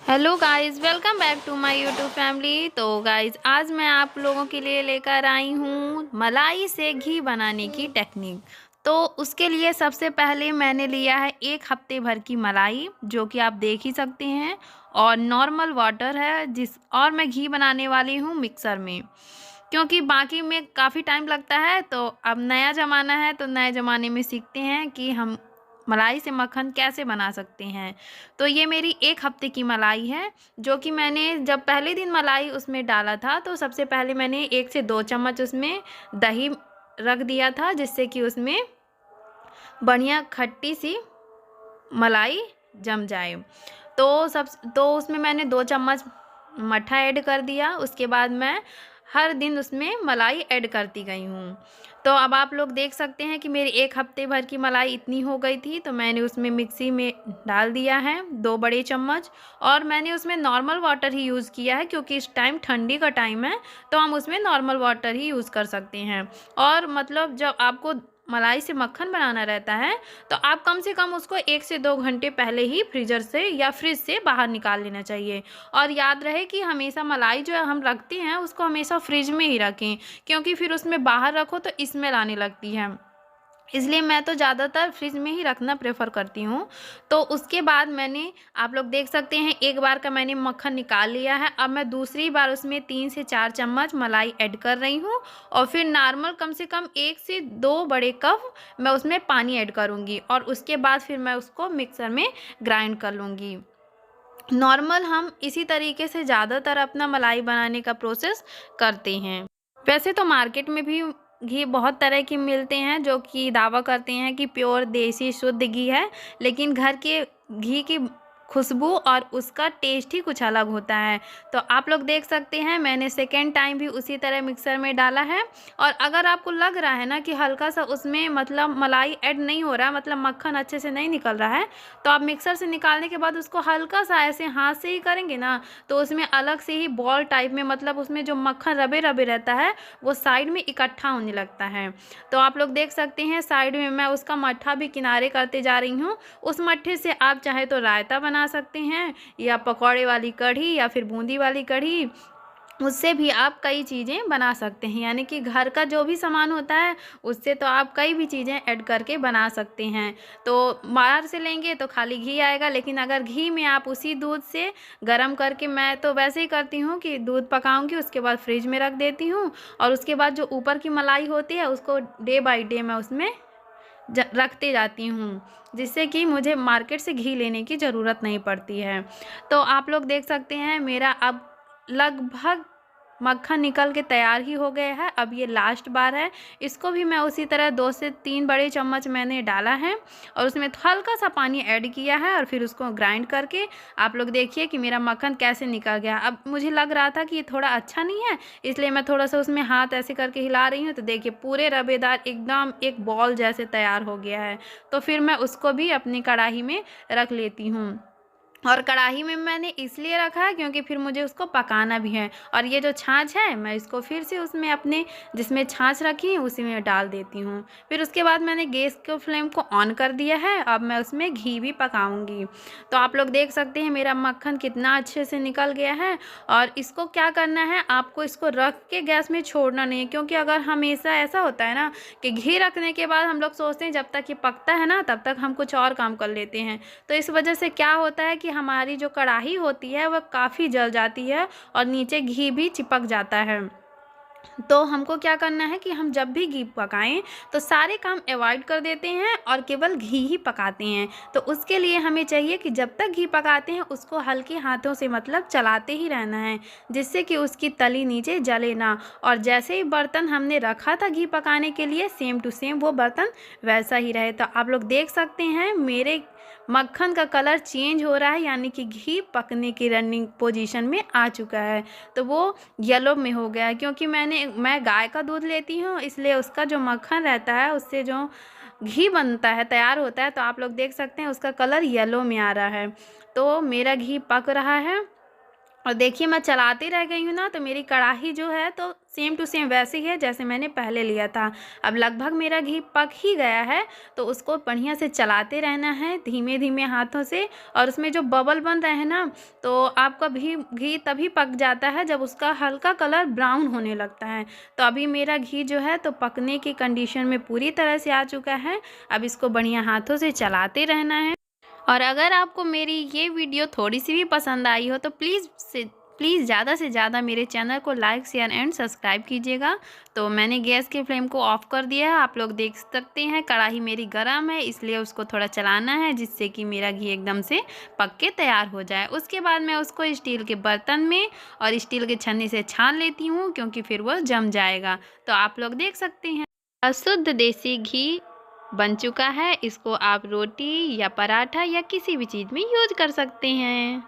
Hello guys, welcome back to my YouTube family. तो guys, आज मैं आप लोगों के लिए लेकर आई हूँ मलाई से घी बनाने की टेक्निक। तो उसके लिए सबसे पहले मैंने लिया है 1 हफ्ते भर की मलाई, जो कि आप देख ही सकते हैं, और नॉर्मल वाटर है और मैं घी बनाने वाली हूँ मिक्सर में, क्योंकि बाकी में काफ़ी टाइम लगता है। तो अब नया ज़माना है, तो नए ज़माने में सीखते हैं कि हम मलाई से मक्खन कैसे बना सकते हैं। तो ये मेरी 1 हफ्ते की मलाई है, जो कि मैंने जब पहले दिन मलाई उसमें डाला था, तो सबसे पहले मैंने 1 से 2 चम्मच उसमें दही रख दिया था, जिससे कि उसमें बढ़िया खट्टी सी मलाई जम जाए। तो उसमें मैंने 2 चम्मच मट्ठा ऐड कर दिया। उसके बाद मैं हर दिन उसमें मलाई ऐड करती गई हूँ। तो अब आप लोग देख सकते हैं कि मेरी 1 हफ्ते भर की मलाई इतनी हो गई थी, तो मैंने उसमें मिक्सी में डाल दिया है 2 बड़े चम्मच। और मैंने उसमें नॉर्मल वाटर ही यूज़ किया है, क्योंकि इस टाइम ठंडी का टाइम है, तो हम उसमें नॉर्मल वाटर ही यूज़ कर सकते हैं। और मतलब जब आपको मलाई से मक्खन बनाना रहता है, तो आप कम से कम उसको 1 से 2 घंटे पहले ही फ्रीज़र से या फ्रिज से बाहर निकाल लेना चाहिए। और याद रहे कि हमेशा मलाई जो है हम रखते हैं, उसको हमेशा फ्रिज में ही रखें, क्योंकि फिर उसमें बाहर रखो तो स्मेल आने लगती है। इसलिए मैं तो ज़्यादातर फ्रिज में ही रखना प्रेफर करती हूँ। तो उसके बाद मैंने, आप लोग देख सकते हैं, एक बार का मैंने मक्खन निकाल लिया है। अब मैं दूसरी बार उसमें 3 से 4 चम्मच मलाई ऐड कर रही हूँ, और फिर नॉर्मल कम से कम 1 से 2 बड़े कप मैं उसमें पानी ऐड करूँगी, और उसके बाद फिर मैं उसको मिक्सर में ग्राइंड कर लूँगी। नॉर्मल हम इसी तरीके से ज़्यादातर अपना मलाई बनाने का प्रोसेस करते हैं। वैसे तो मार्केट में भी घी बहुत तरह के मिलते हैं, जो कि दावा करते हैं कि प्योर देसी शुद्ध घी है, लेकिन घर के घी की खुशबू और उसका टेस्ट ही कुछ अलग होता है। तो आप लोग देख सकते हैं, मैंने सेकेंड टाइम भी उसी तरह मिक्सर में डाला है। और अगर आपको लग रहा है ना कि हल्का सा उसमें मतलब मलाई ऐड नहीं हो रहा है, मतलब मक्खन अच्छे से नहीं निकल रहा है, तो आप मिक्सर से निकालने के बाद उसको हल्का सा ऐसे हाथ से ही करेंगे ना, तो उसमें अलग से ही बॉल टाइप में, मतलब उसमें जो मक्खन रबे रबे रहता है, वो साइड में इकट्ठा होने लगता है। तो आप लोग देख सकते हैं, साइड में मैं उसका मट्ठा भी किनारे करते जा रही हूँ। उस मट्ठे से आप चाहे तो रायता बना सकते हैं, या पकौड़े वाली कढ़ी, या फिर बूंदी वाली कढ़ी, उससे भी आप कई चीज़ें बना सकते हैं। यानी कि घर का जो भी सामान होता है, उससे तो आप कई भी चीज़ें ऐड करके बना सकते हैं। तो बाहर से लेंगे तो खाली घी आएगा, लेकिन अगर घी में आप उसी दूध से गरम करके, मैं तो वैसे ही करती हूँ कि दूध पकाऊंगी, उसके बाद फ्रिज में रख देती हूँ, और उसके बाद जो ऊपर की मलाई होती है, उसको डे बाय डे मैं उसमें रखते जाती हूँ, जिससे कि मुझे मार्केट से घी लेने की ज़रूरत नहीं पड़ती है। तो आप लोग देख सकते हैं, मेरा अब लगभग मक्खन निकल के तैयार ही हो गया है। अब ये लास्ट बार है, इसको भी मैं उसी तरह 2 से 3 बड़े चम्मच मैंने डाला है, और उसमें हल्का सा पानी ऐड किया है, और फिर उसको ग्राइंड करके आप लोग देखिए कि मेरा मक्खन कैसे निकल गया। अब मुझे लग रहा था कि ये थोड़ा अच्छा नहीं है, इसलिए मैं थोड़ा सा उसमें हाथ ऐसे करके हिला रही हूँ, तो देखिए पूरे रबेदार एकदम एक बॉल जैसे तैयार हो गया है। तो फिर मैं उसको भी अपनी कढ़ाई में रख लेती हूँ। और कढ़ाई में मैंने इसलिए रखा है क्योंकि फिर मुझे उसको पकाना भी है। और ये जो छाछ है, मैं इसको फिर से उसमें अपने जिसमें छाछ रखी है उसी में डाल देती हूँ। फिर उसके बाद मैंने गैस के फ्लेम को ऑन कर दिया है। अब मैं उसमें घी भी पकाऊंगी। तो आप लोग देख सकते हैं मेरा मक्खन कितना अच्छे से निकल गया है। और इसको क्या करना है, आपको इसको रख के गैस में छोड़ना नहीं है, क्योंकि अगर हमेशा ऐसा होता है ना कि घी रखने के बाद हम लोग सोचते हैं जब तक ये पकता है ना, तब तक हम कुछ और काम कर लेते हैं। तो इस वजह से क्या होता है कि हमारी जो कढ़ाई होती है वह काफ़ी जल जाती है, और नीचे घी भी चिपक जाता है। तो हमको क्या करना है कि हम जब भी घी पकाएं, तो सारे काम अवॉइड कर देते हैं और केवल घी ही पकाते हैं। तो उसके लिए हमें चाहिए कि जब तक घी पकाते हैं, उसको हल्के हाथों से मतलब चलाते ही रहना है, जिससे कि उसकी तली नीचे जले ना। और जैसे ही बर्तन हमने रखा था घी पकाने के लिए, सेम टू सेम वो बर्तन वैसा ही रहे। तो आप लोग देख सकते हैं मेरे मक्खन का कलर चेंज हो रहा है, यानी कि घी पकने की रनिंग पोजीशन में आ चुका है। तो वो येलो में हो गया है, क्योंकि मैं गाय का दूध लेती हूँ, इसलिए उसका जो मक्खन रहता है, उससे जो घी बनता है, तैयार होता है, तो आप लोग देख सकते हैं उसका कलर येलो में आ रहा है। तो मेरा घी पक रहा है, और देखिए मैं चलाते रह गई हूँ ना, तो मेरी कढ़ाई जो है तो सेम टू सेम वैसे ही है जैसे मैंने पहले लिया था। अब लगभग मेरा घी पक ही गया है, तो उसको बढ़िया से चलाते रहना है धीमे-धीमे हाथों से। और उसमें जो बबल बन रहे हैं ना, तो आपका भी घी तभी पक जाता है जब उसका हल्का कलर ब्राउन होने लगता है। तो अभी मेरा घी जो है तो पकने की कंडीशन में पूरी तरह से आ चुका है। अब इसको बढ़िया हाथों से चलाते रहना है। और अगर आपको मेरी ये वीडियो थोड़ी-सी भी पसंद आई हो तो प्लीज़ ज़्यादा से ज़्यादा मेरे चैनल को लाइक, शेयर एंड सब्सक्राइब कीजिएगा। तो मैंने गैस के फ्लेम को ऑफ़ कर दिया है। आप लोग देख सकते हैं कढ़ाई मेरी गरम है, इसलिए उसको थोड़ा चलाना है जिससे कि मेरा घी एकदम से पक के तैयार हो जाए। उसके बाद मैं उसको स्टील के बर्तन में और स्टील के छन्नी से छान लेती हूँ, क्योंकि फिर वो जम जाएगा। तो आप लोग देख सकते हैं शुद्ध देसी घी बन चुका है। इसको आप रोटी या पराठा या किसी भी चीज़ में यूज़ कर सकते हैं।